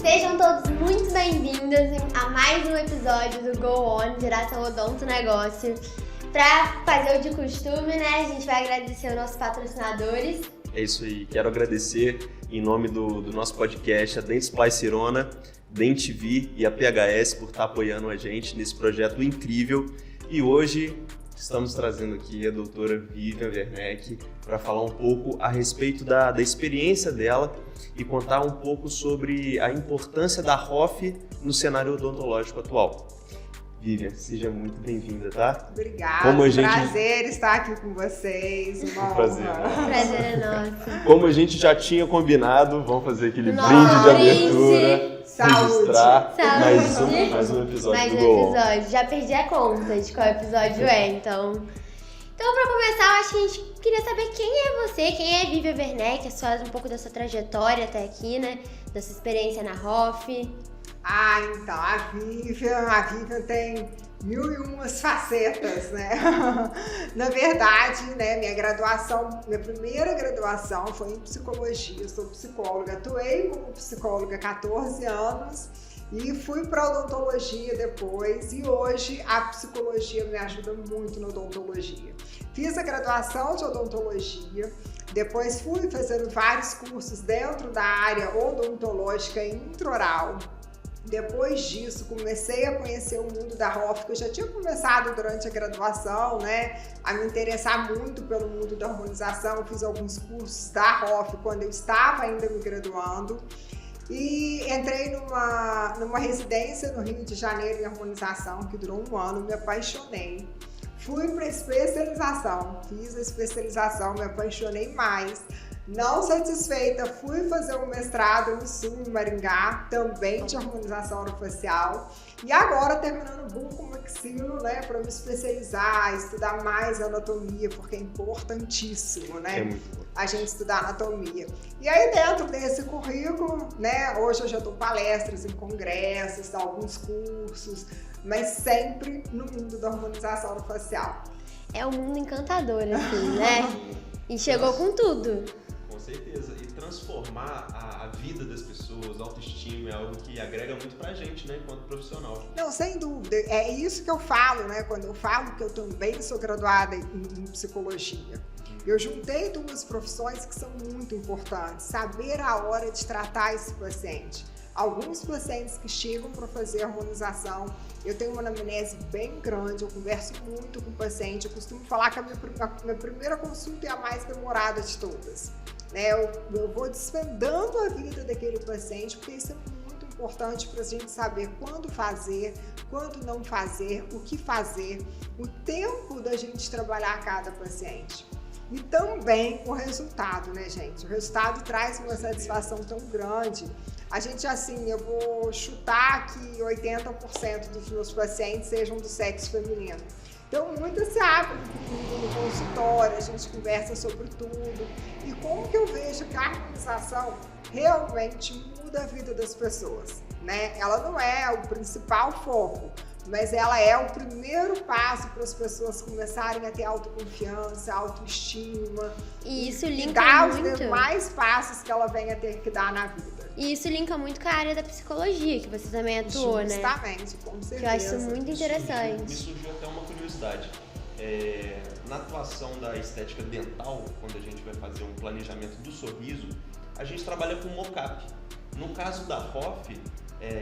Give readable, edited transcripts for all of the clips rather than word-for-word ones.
Sejam todos muito bem-vindos a mais um episódio do Go On, Geração Odonto Negócio. Para fazer o de costume, né, a gente vai agradecer os nossos patrocinadores. É isso aí, quero agradecer em nome do nosso podcast a Dentsply Sirona, DentV e a PHS por estar apoiando a gente nesse projeto incrível. E hoje estamos trazendo aqui a doutora Vivian Werneck para falar um pouco a respeito da experiência dela e contar um pouco sobre a importância da ROF no cenário odontológico atual. Vivian, seja muito bem-vinda, tá? Obrigada, prazer estar aqui com vocês, uma prazer, honra. Prazer é nosso. Como a gente já tinha combinado, vamos fazer aquele brinde de abertura. Saúde. Registrar Saúde. Mais um episódio Mais do um Go On. episódio. Já perdi a conta de qual episódio é, então pra começar, eu acho que a gente queria saber quem é você, quem é Vivian Werneck, um pouco da sua trajetória até aqui, né? Da sua experiência na ROF. Então, a Vivian tem 1001 facetas, né? Na verdade, né, minha primeira graduação foi em psicologia, sou psicóloga, atuei como psicóloga há 14 anos e fui para odontologia depois e hoje a psicologia me ajuda muito na odontologia. Fiz a graduação de odontologia, depois fui fazendo vários cursos dentro da área odontológica intraoral. Depois disso, comecei a conhecer o mundo da ROF, que eu já tinha começado durante a graduação, né, a me interessar muito pelo mundo da harmonização. Fiz alguns cursos da ROF quando eu estava ainda me graduando e entrei numa residência no Rio de Janeiro em harmonização, que durou um ano, me apaixonei. Fui para especialização, fiz a especialização, me apaixonei mais. Não satisfeita, fui fazer um mestrado no Sul, em Maringá, também de harmonização orofacial. E agora terminando o bucomaxilo, né, para me especializar, estudar mais anatomia, porque é importantíssimo, né? É muito bom. A gente estudar anatomia. E aí dentro desse currículo, né, hoje eu já dou palestras em congressos, alguns cursos, mas sempre no mundo da harmonização orofacial. É um mundo encantador, assim, né? E chegou com tudo. Com certeza. E transformar a vida das pessoas, a autoestima, é algo que agrega muito pra gente, né, enquanto profissional. Não, sem dúvida. É isso que eu falo, né? Quando eu falo que eu também sou graduada em psicologia. Eu juntei duas profissões que são muito importantes. Saber a hora de tratar esse paciente. Alguns pacientes que chegam para fazer harmonização, eu tenho uma anamnese bem grande, eu converso muito com o paciente, eu costumo falar que a minha primeira consulta é a mais demorada de todas. Né? Eu vou desvendando a vida daquele paciente, porque isso é muito importante para a gente saber quando fazer, quando não fazer, o que fazer, o tempo da gente trabalhar cada paciente. E também o resultado, né, gente? O resultado traz uma satisfação tão grande. A gente, assim, eu vou chutar que 80% dos meus pacientes sejam do sexo feminino. Então, muitas se abrem comigo no consultório, a gente conversa sobre tudo. E como que eu vejo que a harmonização realmente muda a vida das pessoas, né? Ela não é o principal foco, mas ela é o primeiro passo para as pessoas começarem a ter autoconfiança, autoestima. E isso linka dar muito. os demais passos que ela vem a ter que dar na vida. E isso linka muito com a área da psicologia, que você também atuou, né? Justamente, com certeza. Que eu acho isso muito interessante. Me surgiu até uma curiosidade. Na atuação da estética dental, quando a gente vai fazer um planejamento do sorriso, a gente trabalha com mocap. No caso da ROF,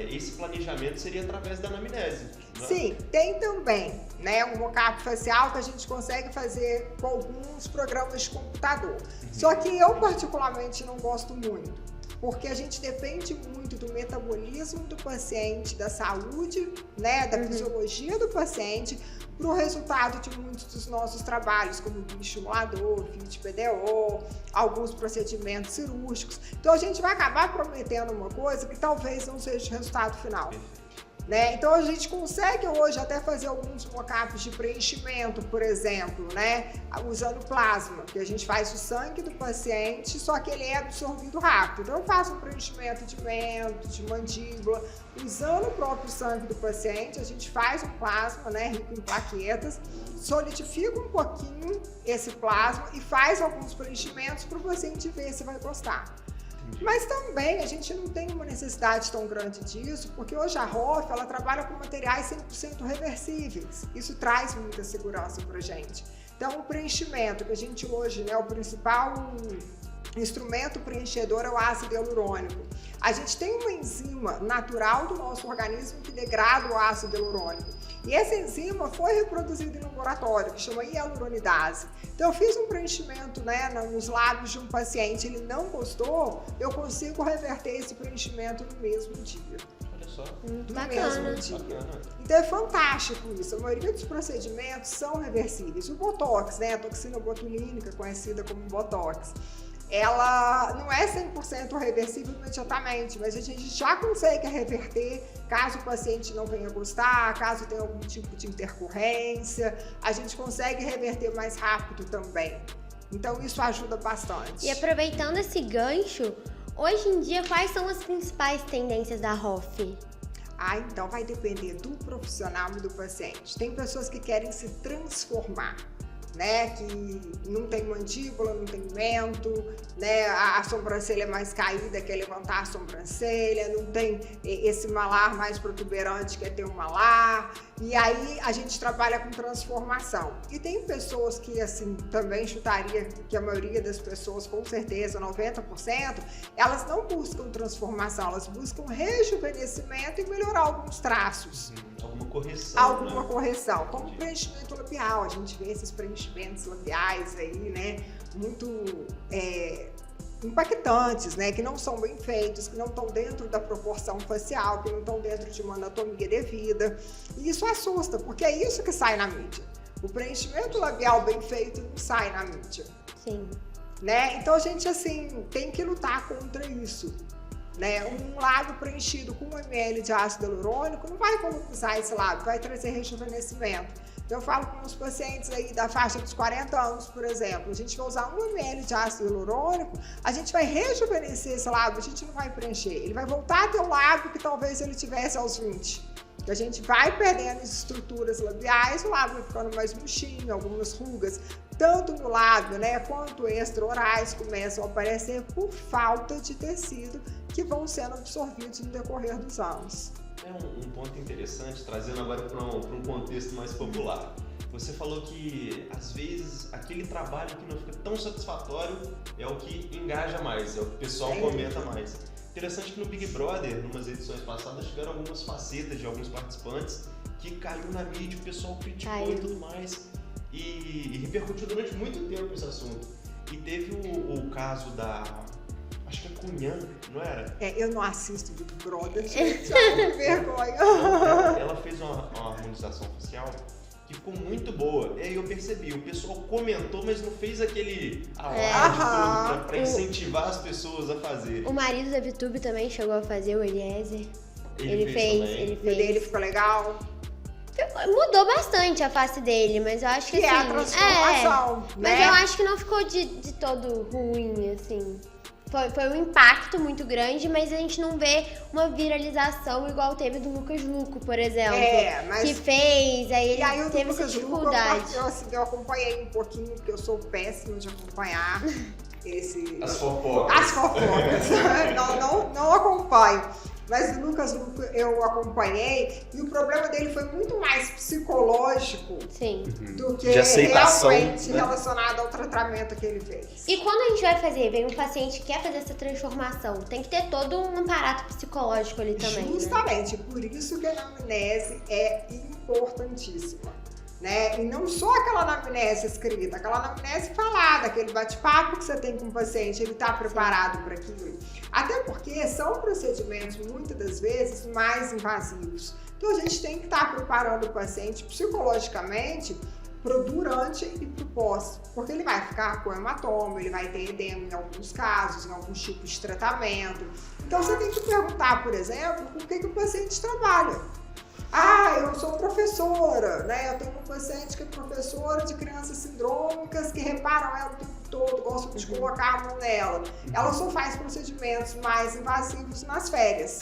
esse planejamento seria através da anamnese. Né? Sim, tem também, né, um mocap facial que a gente consegue fazer com alguns programas de computador. Só que eu particularmente não gosto muito, porque a gente depende muito do metabolismo do paciente, da saúde, né, da fisiologia do paciente, para o resultado de muitos dos nossos trabalhos, como bioestimulador, FIT-PDO, alguns procedimentos cirúrgicos. Então a gente vai acabar prometendo uma coisa que talvez não seja o resultado final. Né? Então a gente consegue hoje até fazer alguns mockups de preenchimento, por exemplo, né? Usando plasma, que a gente faz o sangue do paciente, só que ele é absorvido rápido. Então eu faço um preenchimento de mento, de mandíbula, usando o próprio sangue do paciente, a gente faz um plasma, né, rico em plaquetas, solidifica um pouquinho esse plasma e faz alguns preenchimentos para o paciente ver se vai gostar. Mas também a gente não tem uma necessidade tão grande disso, porque hoje a ROF ela trabalha com materiais 100% reversíveis. Isso traz muita segurança para a gente. Então, o preenchimento, que a gente hoje, né, o principal instrumento preenchedor é o ácido hialurônico. A gente tem uma enzima natural do nosso organismo que degrada o ácido hialurônico. E essa enzima foi reproduzida em laboratório, que chama hialuronidase. Então, eu fiz um preenchimento, né, nos lábios de um paciente, ele não gostou, eu consigo reverter esse preenchimento no mesmo dia. Olha só. Bacana. Então é fantástico isso. A maioria dos procedimentos são reversíveis. O Botox, né, a toxina botulínica, conhecida como Botox, ela não é 100% reversível imediatamente, mas a gente já consegue reverter caso o paciente não venha gostar, caso tenha algum tipo de intercorrência, a gente consegue reverter mais rápido também. Então isso ajuda bastante. E aproveitando esse gancho, hoje em dia quais são as principais tendências da ROF? Então vai depender do profissional e do paciente. Tem pessoas que querem se transformar, né, que não tem mandíbula, não tem mento, né, a sobrancelha é mais caída, quer levantar a sobrancelha, não tem esse malar mais protuberante, quer ter um malar, e aí a gente trabalha com transformação. E tem pessoas que, assim, também chutaria que a maioria das pessoas, com certeza, 90%, elas não buscam transformação, elas buscam rejuvenescimento e melhorar alguns traços. Alguma correção. Alguma correção, como preenchimento labial. A gente vê esses preenchimentos labiais aí, né, muito impactantes, né, que não são bem feitos, que não estão dentro da proporção facial, que não estão dentro de uma anatomia devida. E isso assusta, porque é isso que sai na mídia. O preenchimento labial bem feito não sai na mídia. Sim. Né? Então a gente, assim, tem que lutar contra isso. Né? Um lábio preenchido com 1 ml de ácido hialurônico não vai economizar esse lábio, vai trazer rejuvenescimento. Eu falo com os pacientes aí da faixa dos 40 anos, por exemplo, a gente vai usar 1 ml de ácido hialurônico, a gente vai rejuvenescer esse lábio, a gente não vai preencher. Ele vai voltar a ter o lábio que talvez ele tivesse aos 20. A gente vai perdendo as estruturas labiais, o lábio vai ficando mais murchinho, algumas rugas, tanto no lábio, né, quanto extra-orais começam a aparecer por falta de tecido que vão sendo absorvidos no decorrer dos anos. É um ponto interessante, trazendo agora para um contexto mais popular. Você falou que, às vezes, aquele trabalho que não fica tão satisfatório é o que engaja mais, é o que o pessoal comenta mais. Interessante que no Big Brother, numas edições passadas, tiveram algumas facetas de alguns participantes que caiu na mídia, o pessoal criticou e tudo mais, e repercutiu durante muito tempo esse assunto. E teve o caso da... acho que é Cunhã, não era? Eu não assisto Big Brother, gente, que vergonha. Ela fez uma harmonização facial que ficou muito boa. E aí eu percebi, o pessoal comentou, mas não fez aquele alarde todo pra incentivar as pessoas a fazerem. O marido da VTube também chegou a fazer, o Eliezer. Ele fez. O dele ficou legal. Mudou bastante a face dele, mas eu acho que assim... é a transformação, né? Mas eu acho que não ficou de todo ruim, assim. Foi um impacto muito grande, mas a gente não vê uma viralização igual teve do Lucas Luco, por exemplo. Mas... que fez, aí ele aí teve essa dificuldade. Eu acompanhei um pouquinho, porque eu sou péssima de acompanhar as fofocas. não acompanho. Mas o Lucas Luco eu acompanhei e o problema dele foi muito mais psicológico do que realmente relacionado ao tratamento que ele fez. E quando a gente vai fazer, vem um paciente que quer fazer essa transformação, tem que ter todo um aparato psicológico ali também. Justamente, por isso que a anamnese é importantíssima. Né? E não só aquela anamnese escrita, aquela anamnese falada, aquele bate-papo que você tem com o paciente, ele está preparado para aquilo. Até porque são procedimentos, muitas das vezes, mais invasivos. Então a gente tem que estar preparando o paciente psicologicamente pro durante e pro pós, porque ele vai ficar com hematoma, ele vai ter edema em alguns casos, em alguns tipos de tratamento. Então você tem que perguntar, por exemplo, com o que o paciente trabalha. Eu sou professora, né? Eu tenho uma paciente que é professora de crianças sindrômicas que reparam ela o tempo todo, gostam de colocar a mão nela. Ela só faz procedimentos mais invasivos nas férias.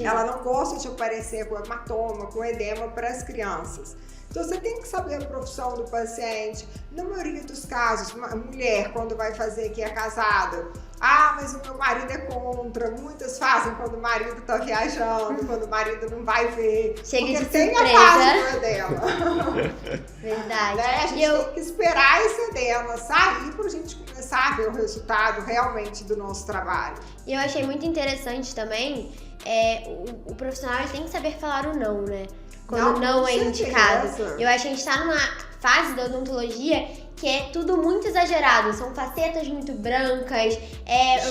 Ela não gosta de aparecer com hematoma, com edema para as crianças. Então Então você tem que saber a profissão do paciente. Na maioria dos casos, uma mulher quando vai fazer que é casada, mas o meu marido é contra. Muitas fazem quando o marido tá viajando, quando o marido não vai ver. Chega porque de tem surpresa. a fase dela. Verdade. Né? A gente tem que esperar esse dela sair pra gente começar a ver o resultado realmente do nosso trabalho. E eu achei muito interessante também, o profissional ele tem que saber falar o não, né? Quando não é indicado. Eu acho que a gente tá numa fase da odontologia que é tudo muito exagerado. São facetas muito brancas,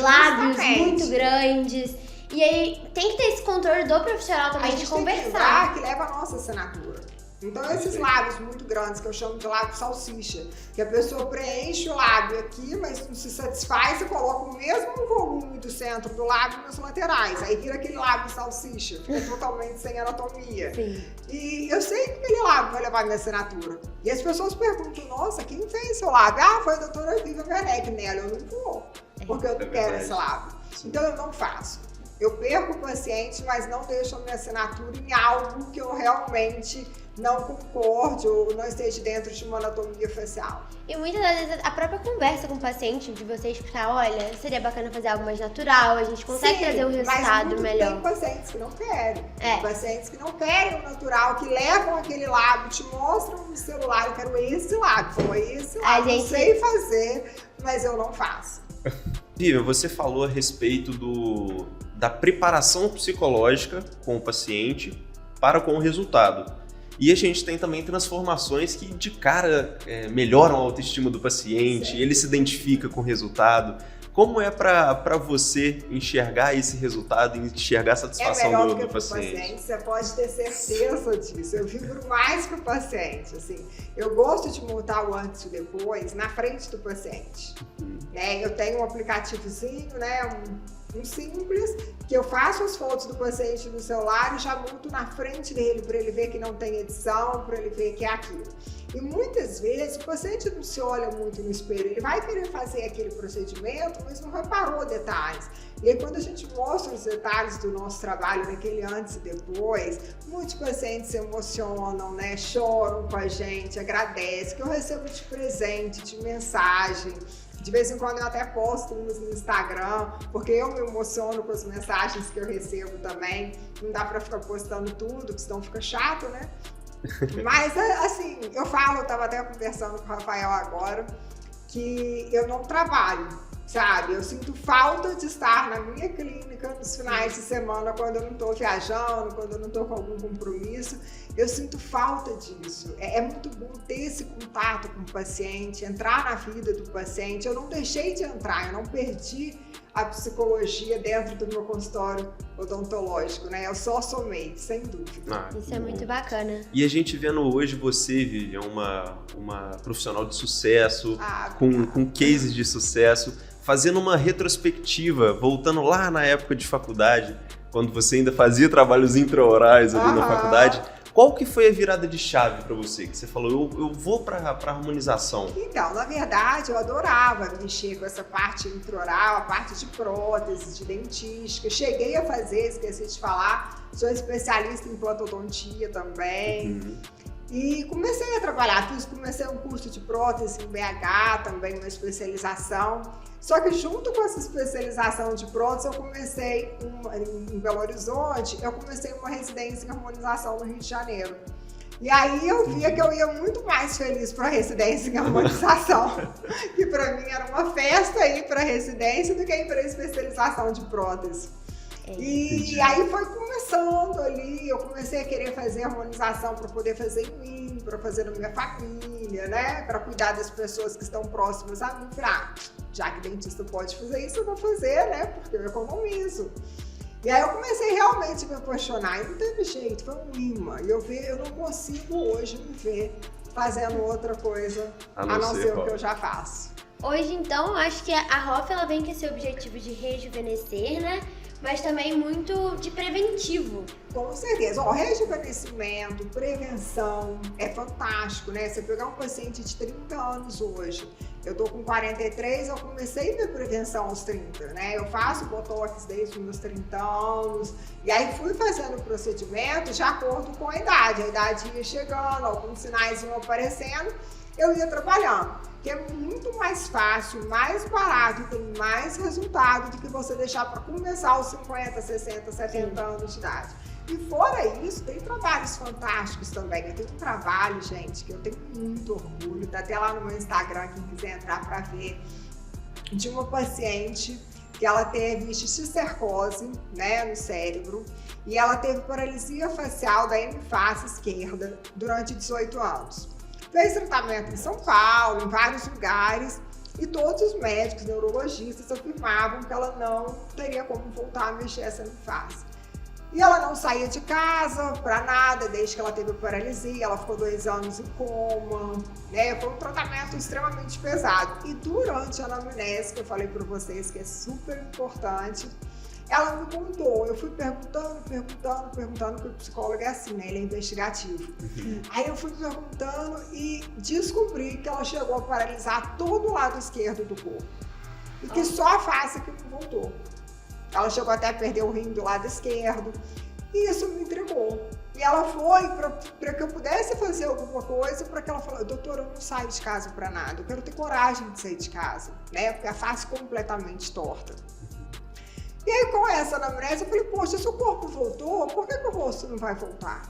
lábios muito grandes. E aí tem que ter esse controle do profissional também de conversar. Tem que lembrar que leva a nossa assinatura. Então esses lábios muito grandes, que eu chamo de lábio salsicha, que a pessoa preenche o lábio aqui, mas não se satisfaz e coloca o mesmo volume do centro do lábio nas laterais. Aí vira aquele lábio salsicha, fica totalmente sem anatomia. Sim. E eu sei que aquele lábio vai levar minha assinatura. E as pessoas perguntam, nossa, quem fez seu lábio? Foi a doutora Vivian Werneck. Nela eu não vou, porque eu não quero esse lábio. Então eu não faço. Eu perco o paciente, mas não deixo a minha assinatura em algo que eu realmente não concorde ou não esteja dentro de uma anatomia facial. E muitas das vezes a própria conversa com o paciente, de você explicar, olha, seria bacana fazer algo mais natural, a gente consegue trazer um resultado melhor. Tem pacientes que não querem. Tem pacientes que não querem o natural, que levam aquele lábio, te mostram no celular, eu quero esse lábio, eu sei fazer, mas eu não faço. Vivian, você falou a respeito da preparação psicológica com o paciente para com o resultado. E a gente tem também transformações que de cara melhoram a autoestima do paciente, ele se identifica com o resultado. Como é para você enxergar esse resultado e enxergar a satisfação do paciente? Você pode ter certeza disso. Eu vibro mais que o paciente. Assim, eu gosto de montar o antes e depois na frente do paciente. Eu tenho um aplicativozinho, um simples, que eu faço as fotos do paciente no celular e já monto na frente dele para ele ver que não tem edição, para ele ver que é aquilo. E muitas vezes o paciente não se olha muito no espelho, ele vai querer fazer aquele procedimento, mas não reparou detalhes. E aí quando a gente mostra os detalhes do nosso trabalho naquele antes e depois, muitos pacientes se emocionam, choram com a gente, agradecem, que eu recebo de presente, de mensagem. De vez em quando eu até posto uns no Instagram, porque eu me emociono com as mensagens que eu recebo também. Não dá pra ficar postando tudo, porque senão fica chato, né? Mas, assim, eu tava até conversando com o Rafael agora, que eu não trabalho, sabe? Eu sinto falta de estar na minha clínica nos finais de semana, quando eu não tô viajando, quando eu não tô com algum compromisso. Eu sinto falta disso. É muito bom ter esse contato com o paciente, entrar na vida do paciente. Eu não deixei de entrar, eu não perdi a psicologia dentro do meu consultório odontológico, Eu só somei, sem dúvida. Isso é muito bacana. E a gente vendo hoje você, Vivian, uma profissional de sucesso, com cases de sucesso, fazendo uma retrospectiva, voltando lá na época de faculdade, quando você ainda fazia trabalhos intra-orais ali na faculdade. Qual que foi a virada de chave para você? Que você falou, eu vou para harmonização. Então, na verdade, eu adorava mexer com essa parte intraoral, a parte de prótese, de dentística. Cheguei a fazer, esqueci de falar, sou especialista em implantodontia também. E comecei a trabalhar, comecei um curso de prótese em BH, também uma especialização. Só que junto com essa especialização de prótese, eu comecei em Belo Horizonte, eu comecei uma residência em harmonização no Rio de Janeiro. E aí eu via que eu ia muito mais feliz para a residência em harmonização, que para mim era uma festa ir para a residência do que ir para a especialização de prótese. E aí foi começando ali, eu comecei a querer fazer harmonização para poder fazer em mim, para fazer na minha família, para cuidar das pessoas que estão próximas a mim. Já que dentista pode fazer isso, eu vou fazer, porque eu economizo. E aí eu comecei realmente a me apaixonar, e não teve jeito, foi um imã. E eu não consigo hoje me ver fazendo outra coisa, a não ser o que eu já faço. Hoje, então, eu acho que a ROF ela vem com esse objetivo de rejuvenescer, mas também muito de preventivo. Com certeza. Rejuvenescimento, prevenção, é fantástico, Você pegar um paciente de 30 anos hoje, Eu tô com 43, eu comecei minha prevenção aos 30, né? Eu faço botox desde os meus 30 anos. E aí fui fazendo o procedimento de acordo com a idade. A idade ia chegando, alguns sinais iam aparecendo, eu ia trabalhando. Que é muito mais fácil, mais barato e tem mais resultado do que você deixar para começar aos 50, 60, 70 anos de idade. E fora isso, tem trabalhos fantásticos também. Eu tenho um trabalho, gente, que eu tenho muito orgulho, tá até lá no meu Instagram, quem quiser entrar para ver, de uma paciente que ela teve cisticercose, né, no cérebro, e ela teve paralisia facial da hemiface esquerda durante 18 anos. Fez tratamento em São Paulo, em vários lugares, e todos os médicos, neurologistas afirmavam que ela não teria como voltar a mexer essa hemiface. E ela não saía de casa para nada, desde que ela teve a paralisia, ela ficou 2 anos em coma, né? Foi um tratamento extremamente pesado. E durante a anamnese, que eu falei para vocês que é super importante, ela me contou, eu fui perguntando, porque o psicólogo é assim, né? Ele é investigativo. Aí eu fui perguntando e descobri que ela chegou a paralisar todo o lado esquerdo do corpo. E que só a face que não voltou. Ela chegou até a perder o rim do lado esquerdo. E isso me intrigou. E ela foi para que eu pudesse fazer alguma coisa, para que ela falou, doutora, eu não saio de casa para nada, eu quero ter coragem de sair de casa, né? Porque a face completamente torta. E aí, com essa anamnese, eu falei, poxa, se o corpo voltou, por que o rosto não vai voltar?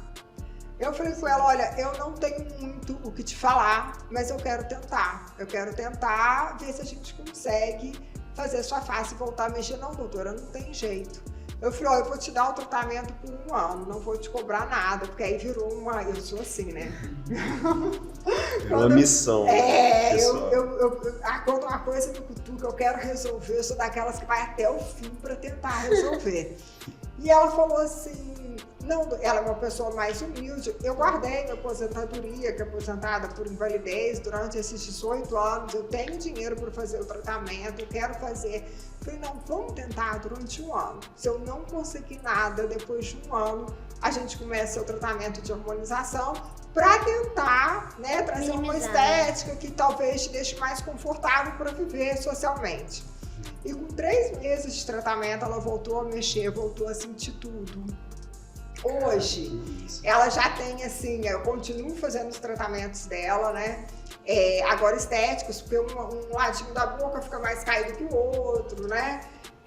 Eu falei com ela, olha, eu não tenho muito o que te falar, mas eu quero tentar. Eu quero tentar ver se a gente consegue fazer sua face voltar a mexer. Não, doutora, não tem jeito. Eu falei, ó, eu vou te dar o tratamento por 1 ano, não vou te cobrar nada, porque aí virou uma... Eu sou assim, né? Virou uma missão. Quando uma coisa me cutuca, eu quero resolver, eu sou daquelas que vai até o fim para tentar resolver. E ela falou assim, não, ela é uma pessoa mais humilde, eu guardei minha aposentadoria, que é aposentada por invalidez, durante esses 18 anos, eu tenho dinheiro para fazer o tratamento, eu quero fazer. Falei, não, vamos tentar durante 1 ano. Se eu não conseguir nada, depois de 1 ano, a gente começa o tratamento de hormonização para tentar, né, trazer uma estética que talvez te deixe mais confortável para viver socialmente. E com 3 meses de tratamento, ela voltou a mexer, voltou a sentir tudo. Hoje, ela já tem, assim, eu continuo fazendo os tratamentos dela, né? Agora estéticos, porque um ladinho da boca fica mais caído que o outro, né?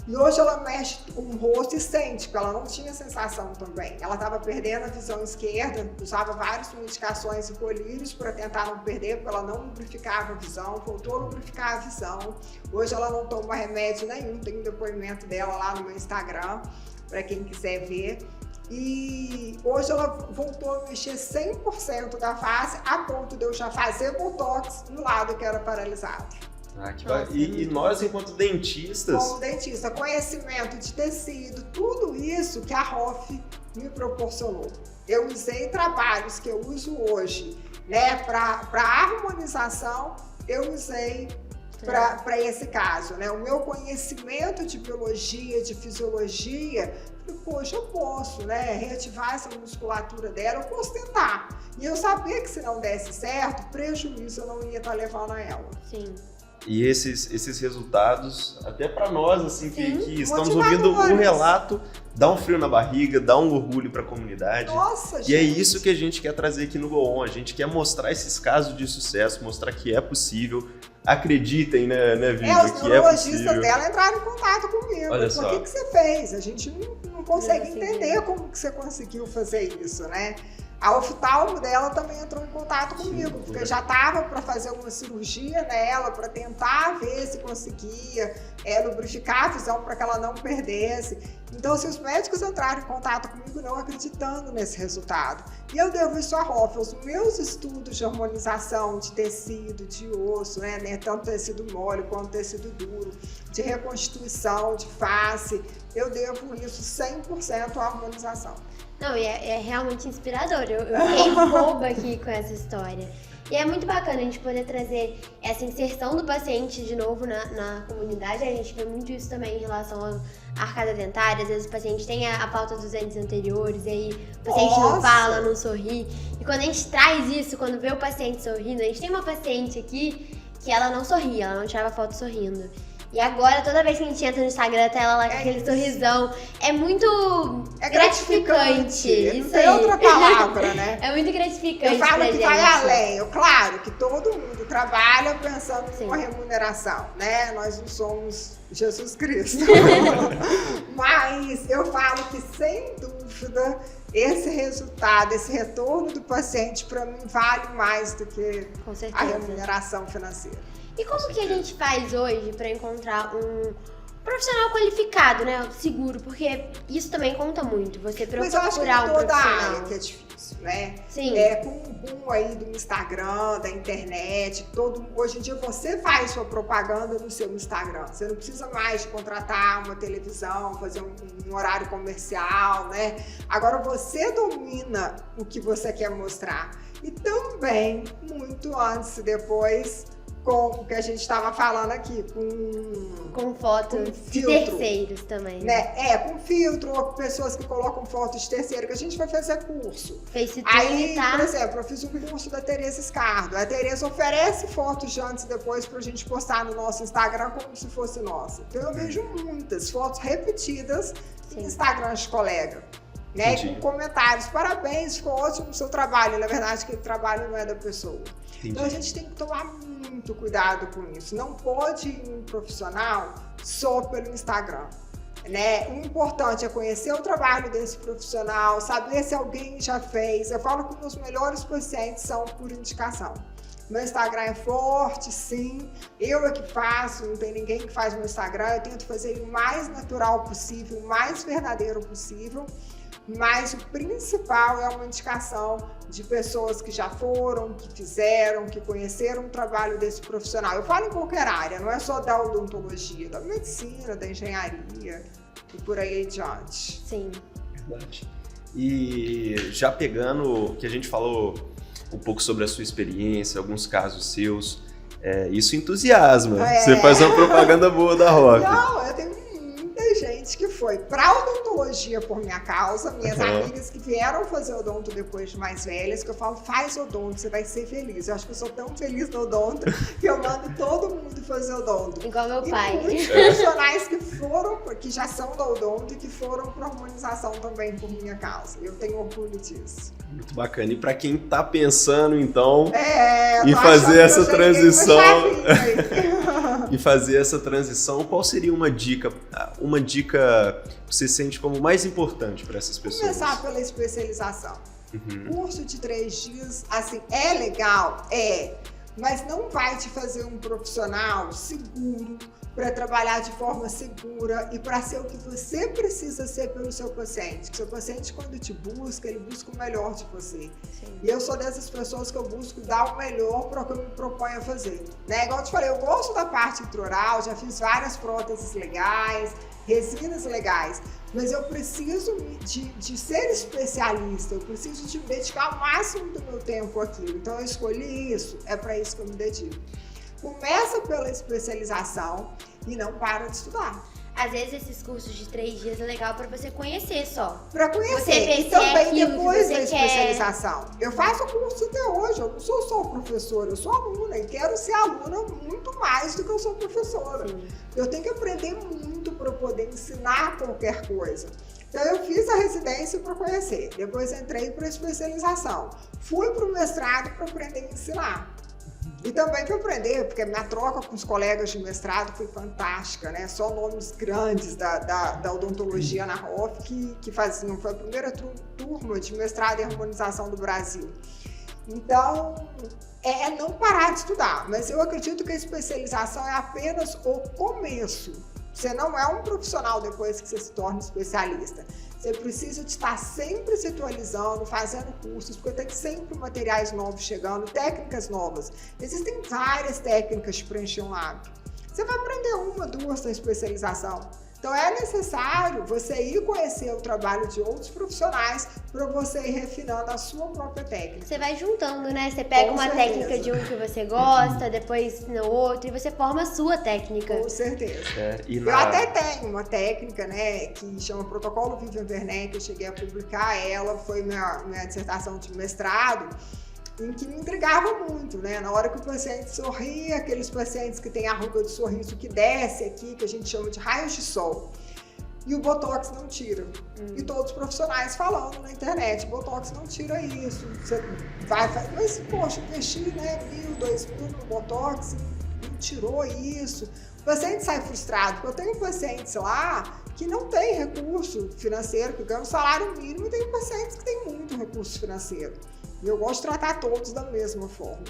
E hoje ela mexe o rosto e sente, porque ela não tinha sensação também. Ela estava perdendo a visão esquerda, usava várias medicações e colírios para tentar não perder, porque ela não lubrificava a visão, voltou a lubrificar a visão. Hoje ela não toma remédio nenhum, tem um depoimento dela lá no meu Instagram, para quem quiser ver. E hoje ela voltou a mexer 100% da face, a ponto de eu já fazer botox no lado que era paralisado. E nós, enquanto dentistas... Como dentista, conhecimento de tecido, tudo isso que a Hoff me proporcionou. Eu usei trabalhos que eu uso hoje, né, para harmonização, eu usei para esse caso, né? O meu conhecimento de biologia, de fisiologia, poxa, eu posso, né, reativar essa musculatura dela, eu posso tentar. E eu sabia que se não desse certo, prejuízo eu não ia estar levando a ela. Sim. E esses resultados, até para nós, assim, que estamos ouvindo o relato, dá um frio na barriga, dá um orgulho para a comunidade. Nossa, gente. E é isso que a gente quer trazer aqui no Go On. A gente quer mostrar esses casos de sucesso, mostrar que é possível. Acreditem, né, Vivian, os que é neurologistas possível. dela entraram em contato comigo. Olha Por só. que você fez? A gente não consegue entender como que você conseguiu fazer isso, né? A oftalmo dela também entrou em contato comigo, porque já estava para fazer uma cirurgia nela, para tentar ver se conseguia lubrificar a visão para que ela não perdesse. Então, se os médicos entraram em contato comigo não acreditando nesse resultado. E eu devo isso à Hoff, os meus estudos de harmonização de tecido, de osso, né, tanto tecido mole quanto tecido duro, de reconstituição de face, eu devo isso 100% à harmonização. Não, e é realmente inspirador. Eu fiquei boba aqui com essa história. E é muito bacana a gente poder trazer essa inserção do paciente de novo na comunidade. A gente vê muito isso também em relação à arcada dentária. Às vezes o paciente tem a falta dos dentes anteriores, e aí o paciente não fala, não sorri. E quando a gente traz isso, quando vê o paciente sorrindo, a gente tem uma paciente aqui que ela não sorria, ela não tirava foto sorrindo. E agora, toda vez que a gente entra no Instagram, tá ela lá com aquele sorrisão. É muito gratificante. Não tem outra palavra, né? É muito gratificante. Eu falo pra que gente. vai além. Claro que todo mundo trabalha pensando Sim. numa remuneração, né? Nós não somos Jesus Cristo. Mas eu falo que, sem dúvida, esse resultado, esse retorno do paciente, para mim, vale mais do que Com a certeza. remuneração financeira. E como que a gente faz hoje pra encontrar um profissional qualificado, né? Seguro, porque isso também conta muito. Você Mas eu acho que procurar em um toda a profissional. área que é difícil, né? Sim. Com o boom aí do Instagram, da internet, hoje em dia você faz sua propaganda no seu Instagram. Você não precisa mais de contratar uma televisão, fazer um horário comercial, né? Agora você domina o que você quer mostrar. E também, muito antes e depois, com o que a gente estava falando aqui, Com fotos com de filtro, terceiros também. né? Com filtro, ou pessoas que colocam fotos de terceiro, que a gente vai fazer curso. FaceTune, Aí, tá? por exemplo, eu fiz um curso da Tereza Scardo. A Tereza oferece fotos de antes e depois pra gente postar no nosso Instagram como se fosse nossa. Então eu vejo muitas fotos repetidas Sim. em Instagram de colega. Né? Entendi. Com comentários, parabéns, ficou ótimo o seu trabalho. Na verdade, aquele trabalho não é da pessoa. Entendi. Então a gente tem que tomar muito cuidado com isso. Não pode ir um profissional só pelo Instagram. Né? O importante é conhecer o trabalho desse profissional, saber se alguém já fez. Eu falo que meus melhores pacientes são por indicação. Meu Instagram é forte, sim. Eu é que faço, não tem ninguém que faz meu Instagram. Eu tento fazer ele o mais natural possível, o mais verdadeiro possível. Mas o principal é uma indicação de pessoas que já foram, que fizeram, que conheceram o trabalho desse profissional. Eu falo em qualquer área, não é só da odontologia, da medicina, da engenharia e por aí adiante. Sim. Verdade. E já pegando que a gente falou um pouco sobre a sua experiência, alguns casos seus, isso entusiasma. Você faz uma propaganda boa da Rock. Não, eu tenho muita gente que foi para odontologia por minha causa, minhas amigas que vieram fazer odonto depois de mais velhas, que eu falo, faz odonto, você vai ser feliz. Eu acho que eu sou tão feliz no odonto que eu mando todo mundo fazer odonto. Igual meu E pai. muitos profissionais que já são da odonto e que foram para harmonização também por minha causa. Eu tenho orgulho disso. Muito bacana. E para quem tá pensando, então, E fazer essa transição e fazer essa transição, qual seria uma dica que você sente como mais importante para essas pessoas? Começar pela especialização. Curso de 3 dias, assim, é legal? Mas não vai te fazer um profissional seguro para trabalhar de forma segura e para ser o que você precisa ser pelo seu paciente. Que seu paciente, quando te busca, ele busca o melhor de você. Sim. E eu sou dessas pessoas que eu busco dar o melhor para o que eu me proponho a fazer. Né? Igual eu te falei, eu gosto da parte intraoral, já fiz várias próteses legais, resinas legais, mas eu preciso de ser especialista, eu preciso de dedicar o máximo do meu tempo àquilo. Então eu escolhi isso, é para isso que eu me dedico. Começa pela especialização e não para de estudar. Às vezes esses cursos de 3 dias é legal pra você conhecer só. Para conhecer. Você vê E se também é aquilo que depois você da quer. especialização. Eu faço curso até hoje, eu não sou só professora, eu sou aluna e quero ser aluna muito mais do que eu sou professora. Sim. Eu tenho que aprender muito para poder ensinar qualquer coisa. Então eu fiz a residência para conhecer, depois entrei para especialização. Fui para o mestrado para aprender a ensinar. E também para aprender, porque a minha troca com os colegas de mestrado foi fantástica, né? Só nomes grandes da odontologia na ROF que faziam. Foi a primeira turma de mestrado em harmonização do Brasil. Então, não parar de estudar. Mas eu acredito que a especialização é apenas o começo. Você não é um profissional depois que você se torna especialista. Você precisa de estar sempre se atualizando, fazendo cursos, porque tem sempre materiais novos chegando, técnicas novas. Existem várias técnicas de preencher um lábio. Você vai aprender 1, 2 na especialização. Então é necessário você ir conhecer o trabalho de outros profissionais para você ir refinando a sua própria técnica. Você vai juntando, né? Você pega Com uma certeza. técnica de um que você gosta, depois no outro, e você forma a sua técnica. Com certeza. E Eu até tenho uma técnica, né, que chama Protocolo Vivian Werneck, eu cheguei a publicar ela, foi minha dissertação de mestrado. em que me intrigava muito, né? Na hora que o paciente sorria, aqueles pacientes que têm a ruga do sorriso que desce aqui, que a gente chama de raios de sol. E o Botox não tira. E todos os profissionais falando na internet, Botox não tira isso. Você vai, mas poxa, investi, né, 1.000, 2.000 no Botox, não tirou isso. O paciente sai frustrado, porque eu tenho pacientes lá que não tem recurso financeiro, que ganham salário mínimo, e tem pacientes que têm muito recurso financeiro. E eu gosto de tratar todos da mesma forma.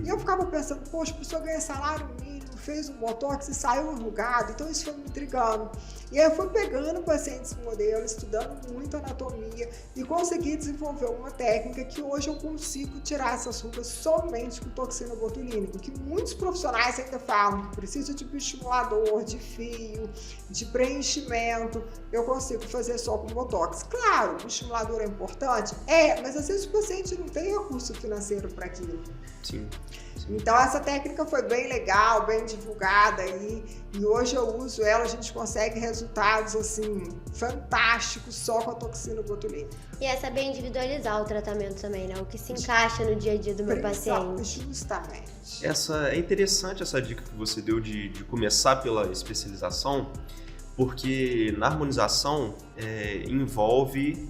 E eu ficava pensando, poxa, a pessoa ganha salário mínimo, fez um Botox e saiu enrugado, então isso foi me intrigando. E aí eu fui pegando pacientes modelo, estudando muito anatomia e consegui desenvolver uma técnica que hoje eu consigo tirar essas rugas somente com toxina botulínica, que muitos profissionais ainda falam que precisa de bioestimulador, de fio, de preenchimento. Eu consigo fazer só com Botox. Claro, o bioestimulador é importante? É, mas às vezes o paciente não tem recurso financeiro para aquilo. Sim. Então essa técnica foi bem legal, bem divulgada aí, e hoje eu uso ela, a gente consegue resultados assim fantásticos só com a toxina botulínica. E é saber individualizar o tratamento também, né? O que se encaixa no dia a dia do meu paciente. Justamente. É interessante essa dica que você deu de começar pela especialização, porque na harmonização envolve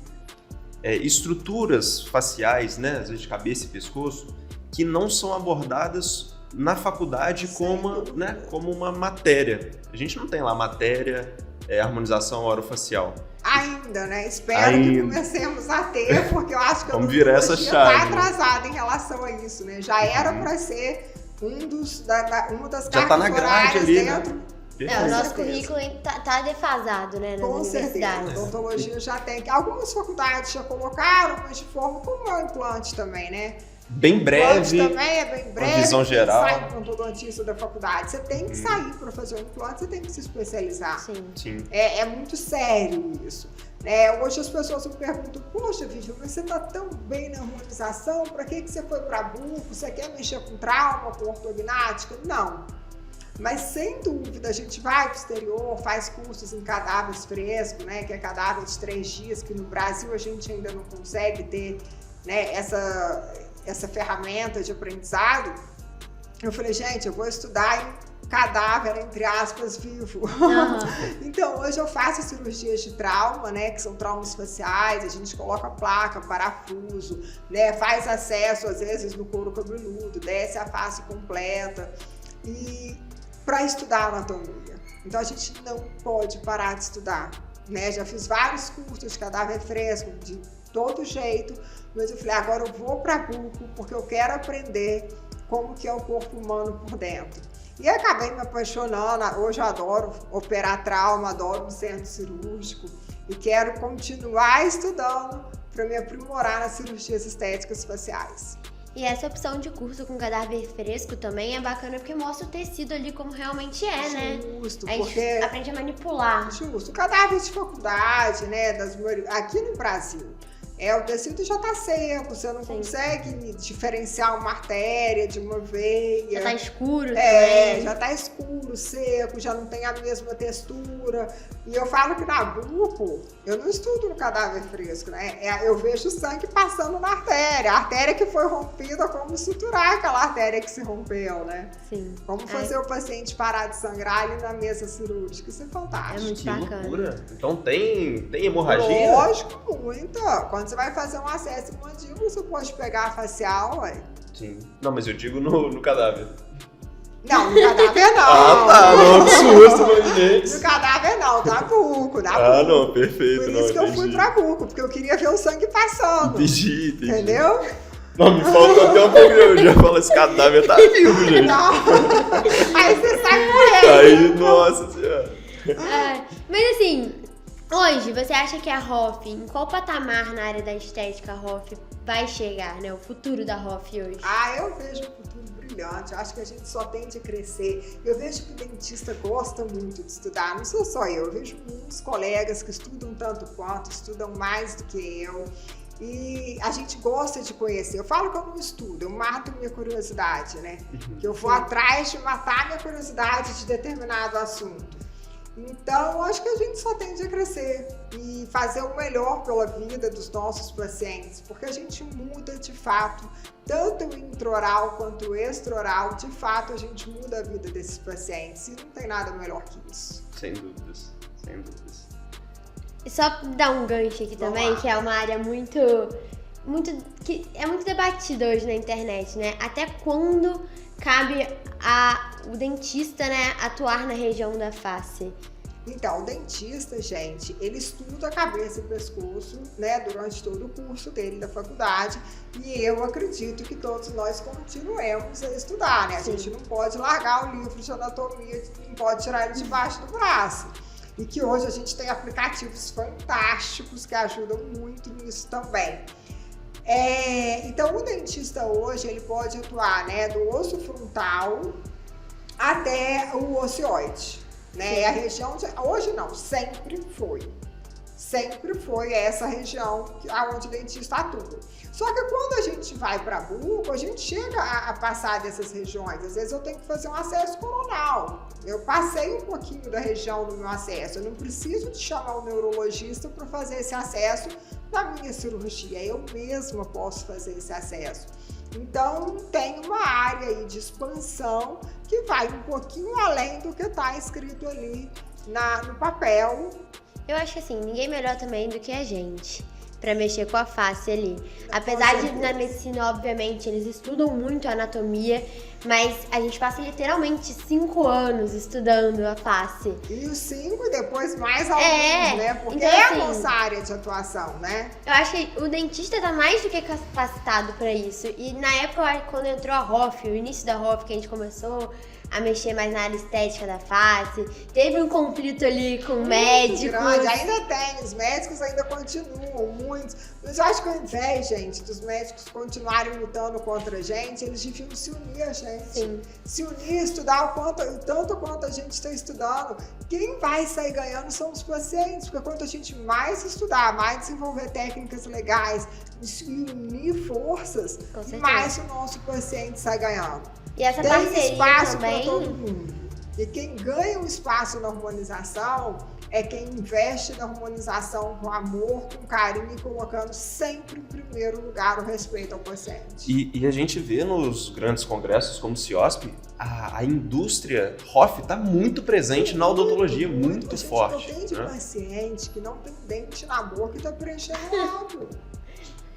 estruturas faciais, né, às vezes de cabeça e pescoço, que não são abordadas na faculdade como uma matéria. A gente não tem lá matéria, harmonização orofacial. Ainda, né? Espero que comecemos a ter, porque eu acho que a odontologia está atrasada em relação a isso, né? Já era para ser uma das cargas horárias ali, dentro. Né? O nosso currículo tá defasado, né, nas universidades. A odontologia já tem. Algumas faculdades já colocaram, mas de forma como é o implante também, né? Bem breve, também é bem breve, uma visão geral. Sai o implantodonista da faculdade. Você tem que sair para fazer um implante, você tem que se especializar. Sim. É muito sério isso. Hoje as pessoas me perguntam, poxa, Vivian, mas você está tão bem na harmonização, para que você foi para buco? Você quer mexer com trauma, com ortognática? Não. Mas sem dúvida, a gente vai para o exterior, faz cursos em cadáveres frescos, né, que é cadáver de 3 dias, que no Brasil a gente ainda não consegue ter, né, essa ferramenta de aprendizado. Eu falei, gente, eu vou estudar em cadáver, entre aspas, vivo. Então, hoje eu faço cirurgias de trauma, né, que são traumas faciais, a gente coloca placa, parafuso, né, faz acesso, às vezes, no couro cabeludo, desce a face completa, e para estudar anatomia. Então, a gente não pode parar de estudar, né? Já fiz vários cursos de cadáver fresco, de todo jeito, mas eu falei, agora eu vou para buco, porque eu quero aprender como que é o corpo humano por dentro. E acabei me apaixonando, hoje eu adoro operar trauma, adoro um centro cirúrgico e quero continuar estudando para me aprimorar nas cirurgias estéticas faciais. E essa opção de curso com cadáver fresco também é bacana porque mostra o tecido ali como realmente é, né? Justo, a gente aprende a manipular. Justo, o cadáver de faculdade, né, aqui no Brasil, o tecido já tá seco, você não consegue diferenciar uma artéria de uma veia. Já tá escuro também. Já tá escuro, seco, já não tem a mesma textura. E eu falo que na buco, eu não estudo no cadáver fresco, né? Eu vejo o sangue passando na artéria. A artéria que foi rompida, como suturar aquela artéria que se rompeu, né? Sim. Como fazer o paciente parar de sangrar ali na mesa cirúrgica. Isso é fantástico. É muito bacana. Loucura. Então tem hemorragia? Lógico, muita. Quando você vai fazer um acesso em mandíbula, você pode pegar a facial, ué. Sim. Não, mas eu digo no cadáver. Não, no cadáver não. Ah, tá. Não, que susto, gente. No cadáver não, da buco, não, perfeito. Por isso que eu fui pra buco, porque eu queria ver o sangue passando. Entendi. Entendeu? Não, me faltou até um pouco, eu já falo, esse cadáver tá vivo, gente. Não. Aí você sai correndo. Aí, nossa senhora. Mas assim, hoje, você acha que a Hoff, em qual patamar na área da estética a Hoff vai chegar, né? O futuro da Hoff hoje? Eu vejo um futuro brilhante. Eu acho que a gente só tende a crescer. Eu vejo que o dentista gosta muito de estudar. Não sou só eu vejo muitos colegas que estudam tanto quanto, estudam mais do que eu. E a gente gosta de conhecer. Eu falo que eu não estudo, eu mato minha curiosidade, né? Que eu vou atrás de matar minha curiosidade de determinado assunto. Então, eu acho que a gente só tende a crescer e fazer o melhor pela vida dos nossos pacientes, porque a gente muda de fato, tanto o intraoral quanto o extraoral, de fato a gente muda a vida desses pacientes e não tem nada melhor que isso. Sem dúvidas, sem dúvidas. E só dar um gancho aqui também, lá. que é uma área que é muito debatida hoje na internet, né? Até quando cabe o dentista, né, atuar na região da face? Então, o dentista, gente, ele estuda a cabeça e o pescoço, né, durante todo o curso dele da faculdade, e eu acredito que todos nós continuemos a estudar, né? A gente não pode largar o livro de anatomia, não pode tirar ele debaixo do braço. E que hoje a gente tem aplicativos fantásticos que ajudam muito nisso também. Então, o dentista hoje, ele pode atuar, né, do osso frontal até o ocioide, né? E a região, hoje não, sempre foi essa região onde o dentista atua. Só que quando a gente vai para buco, a gente chega a passar dessas regiões. Às vezes eu tenho que fazer um acesso coronal. Eu passei um pouquinho da região do meu acesso. Eu não preciso de chamar o neurologista para fazer esse acesso na minha cirurgia. Eu mesma posso fazer esse acesso. Então, tem uma área aí de expansão que vai um pouquinho além do que está escrito ali no papel. Eu acho que assim, ninguém melhor também do que a gente pra mexer com a face ali. Apesar de na medicina, obviamente, eles estudam muito a anatomia, mas a gente passa literalmente 5 anos estudando a face. E os 5 e depois mais alguns, né? Porque então, é assim, a nossa área de atuação, né? Eu acho que o dentista tá mais do que capacitado pra isso. E na época, quando entrou a ROF, o início da ROF, que a gente começou a mexer mais na área estética da face, teve um conflito ali com médicos. Grande. Ainda tem, os médicos ainda continuam, muitos. Mas eu acho que ao invés, gente, dos médicos continuarem lutando contra a gente, eles deviam se unir a gente. Sim. Se unir, estudar tanto quanto a gente está estudando. Quem vai sair ganhando são os pacientes, porque quanto a gente mais estudar, mais desenvolver técnicas legais e unir forças, mais o nosso paciente sai ganhando. E essa tem parceria espaço também. para todo mundo. E quem ganha o espaço na harmonização é quem investe na harmonização com amor, com carinho e colocando sempre em primeiro lugar o respeito ao paciente. E a gente vê nos grandes congressos como o CIOSP, a indústria ROF está muito presente na odontologia, muito forte. Eu tenho de paciente que não tem dente na boca e está preenchendo o lábio.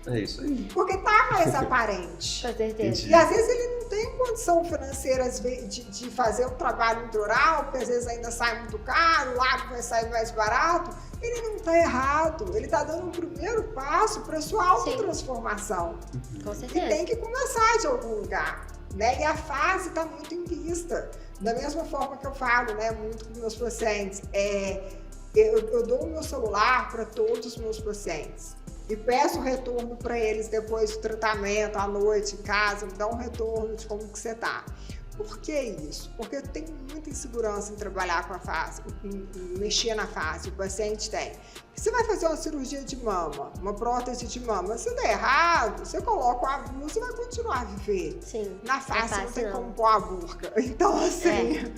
É isso aí. Porque tá mais aparente. Com certeza. E às vezes ele não tem condição financeira de fazer um trabalho intraoral, porque às vezes ainda sai muito caro, o lábio vai sair mais barato. Ele não tá errado. Ele tá dando um primeiro passo para sua autotransformação. Com certeza. E tem que começar de algum lugar, né? E a fase tá muito em vista. Da mesma forma que eu falo, né, muito com meus pacientes, eu dou o meu celular para todos os meus pacientes. E peço retorno para eles depois do tratamento, à noite, em casa, me dá um retorno de como que você tá. Por que isso? Porque eu tenho muita insegurança em trabalhar com a face, em mexer na face, o paciente tem. Você vai fazer uma cirurgia de mama, uma prótese de mama, se der errado, você coloca o abuso, você vai continuar a viver. Sim, na face não tem como pôr a burca. Então, assim,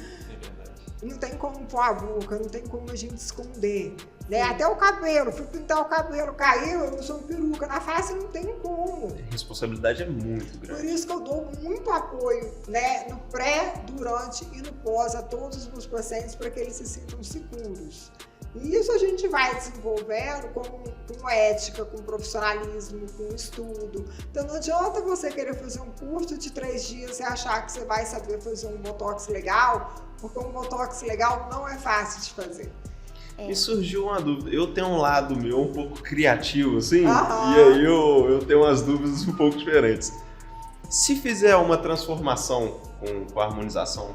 não tem como pôr a burca, não tem como a gente esconder. Né? Até o cabelo, fui pintar o cabelo, caiu, eu uso uma peruca. Na face não tem como. A responsabilidade é muito grande. Por isso que eu dou muito apoio, né, no pré, durante e no pós a todos os meus pacientes para que eles se sintam seguros. E isso a gente vai desenvolvendo com ética, com profissionalismo, com estudo. Então não adianta você querer fazer um curso de 3 dias e achar que você vai saber fazer um botox legal, porque um botox legal não é fácil de fazer. Me surgiu uma dúvida. Eu tenho um lado meu um pouco criativo, assim, e aí eu tenho umas dúvidas um pouco diferentes. Se fizer uma transformação com a harmonização,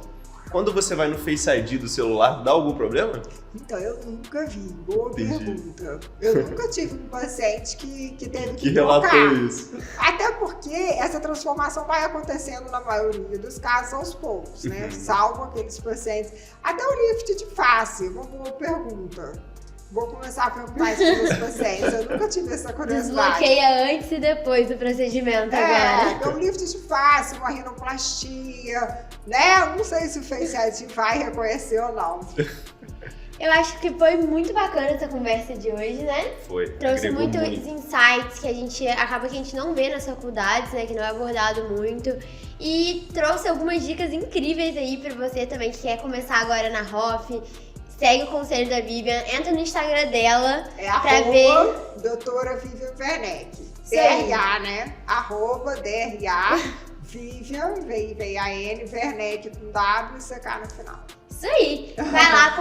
quando você vai no Face ID do celular, dá algum problema? Então, eu nunca vi. Boa pergunta. Eu nunca tive um paciente que teve que relatou trocar. isso. Até porque essa transformação vai acontecendo na maioria dos casos aos poucos, né? Salvo aqueles pacientes. Até o lift de face, uma boa pergunta. Vou começar a perguntar isso para os pacientes. Eu nunca tive essa curiosidade. Desbloqueia antes e depois do procedimento agora. Então, lift de face, uma rinoplastia, né? Eu não sei se o Face ID vai reconhecer ou não. Eu acho que foi muito bacana essa conversa de hoje, né? Foi. Trouxe agregou muitos muito. insights que a gente acaba que a gente não vê nas faculdades, né? Que não é abordado muito. E trouxe algumas dicas incríveis aí pra você também que quer começar agora na Hoff. Segue o conselho da Vivian, entra no Instagram dela pra ver. Doutora Vivian Werneck. Isso aí. DRA, né? @DRA Vivian, V-I-V-A-N, Werneck com W e CK no final. Isso aí. Vai lá,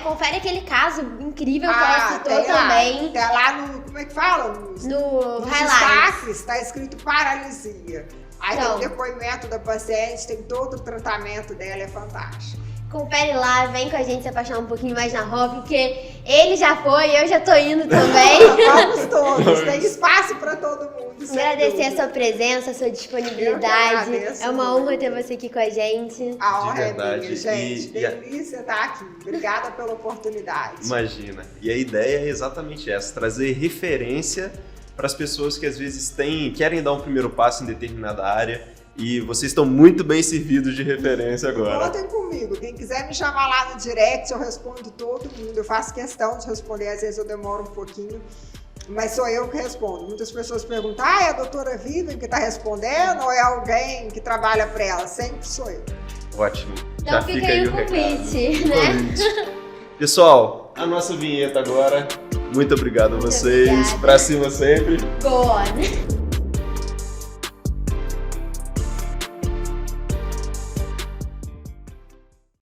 confere aquele caso incrível que ela citou também. Tá lá no, como é que fala? Nos highlights. destaques, tá escrito paralisia. Aí Então. tem o depoimento da paciente, tem todo o tratamento dela, é fantástico. Confere lá, vem com a gente se apaixonar um pouquinho mais na Hoff, porque ele já foi, eu já tô indo também. Vamos todos, tem espaço para todo mundo. sem Agradecer a dúvida. sua presença, a sua Eu que disponibilidade. agradeço É uma muito. honra ter você aqui com a gente. A honra De verdade. é minha, gente. E a- Delícia estar aqui. Obrigada pela oportunidade. Imagina. E a ideia é exatamente essa, trazer referência para as pessoas que às vezes querem dar um primeiro passo em determinada área e vocês estão muito bem servidos de referência agora. Contem comigo. Quem quiser me chamar lá no direct, eu respondo todo mundo. Eu faço questão de responder, às vezes eu demoro um pouquinho, mas sou eu que respondo. Muitas pessoas perguntam, é a doutora Vivian que está respondendo ou é alguém que trabalha para ela? Sempre sou eu. Ótimo. Então Já fica aí o recado. convite, né? Convite. Pessoal, a nossa vinheta agora. Muito obrigado a vocês. obrigada. Pra cima sempre. Go on!